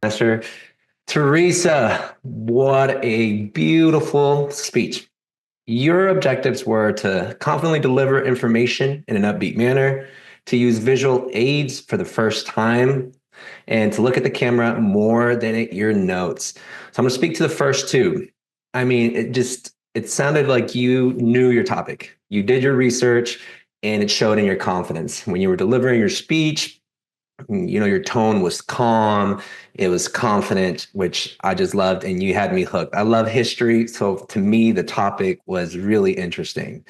Master. Teresa, what a beautiful speech. Your objectives were to confidently deliver information in an upbeat manner, to use visual aids for the first time, and to look at the camera more than at your notes. So I'm going to speak to the first two. I mean, it sounded like you knew your topic. You did your research and it showed in your confidence. When you were delivering your speech, your tone was calm, it was confident, which I just loved, and you had me hooked. I love history, so to me the topic was really interesting.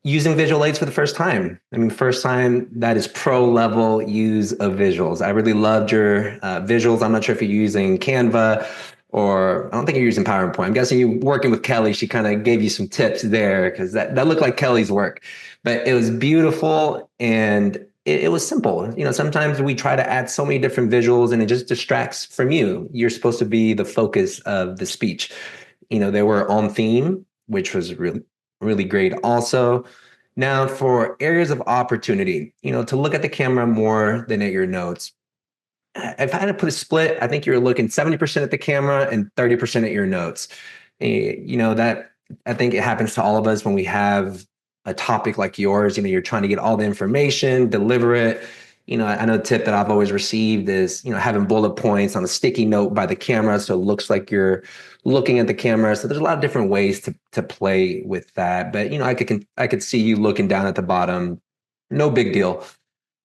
Using visual aids for the first time, I mean, first time, that is pro level use of visuals. I really loved your visuals. I'm not sure if you're using Canva, or I don't think you're using PowerPoint. I'm guessing you're working with Kelly. She kind of gave you some tips there, because that looked like Kelly's work. But it was beautiful, and it was simple. Sometimes we try to add so many different visuals and it just distracts from you. You're supposed to be the focus of the speech. They were on theme, which was really, really great also. Now, for areas of opportunity, to look at the camera more than at your notes. If I had to put a split, I think you're looking 70% at the camera and 30% at your notes. That I think it happens to all of us when we have a topic like yours. You're trying to get all the information, deliver it. I know a tip that I've always received is, having bullet points on a sticky note by the camera, so it looks like you're looking at the camera. So there's a lot of different ways to play with that. But I could see you looking down at the bottom. No big deal.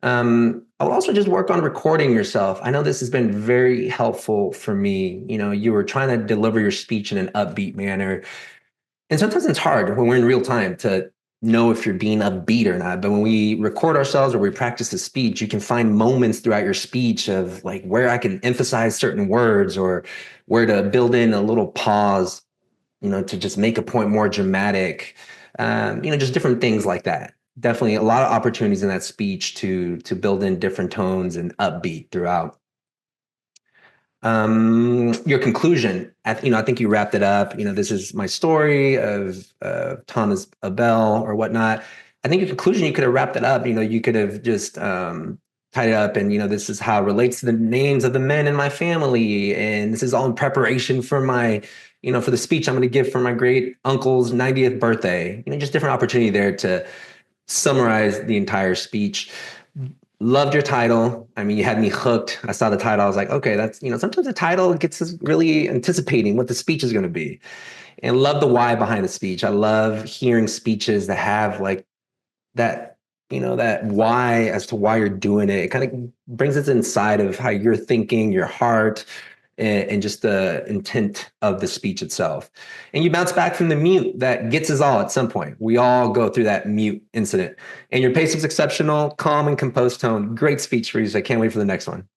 I will also just work on recording yourself. I know this has been very helpful for me. You were trying to deliver your speech in an upbeat manner. And sometimes it's hard when we're in real time to know if you're being upbeat or not. But when we record ourselves or we practice the speech, you can find moments throughout your speech of like where I can emphasize certain words or where to build in a little pause, to just make a point more dramatic. Just different things like that. Definitely a lot of opportunities in that speech to build in different tones and upbeat throughout. Your conclusion, I think you wrapped it up. This is my story of Thomas Abel or whatnot. I think your conclusion, you could have wrapped it up. You could have just tied it up, and this is how it relates to the names of the men in my family, and this is all in preparation for my, for the speech I'm going to give for my great uncle's 90th birthday. Just different opportunity there to summarize the entire speech. Loved your title. I mean, you had me hooked. I saw the title. I was like, okay, that's, sometimes the title gets us really anticipating what the speech is going to be. And love the why behind the speech. I love hearing speeches that have like that, that why as to why you're doing it. It kind of brings us inside of how you're thinking, your heart, and just the intent of the speech itself. And you bounce back from the mute that gets us all at some point. We all go through that mute incident. And your pace was exceptional, calm and composed tone. Great speech, Reese. I can't wait for the next one.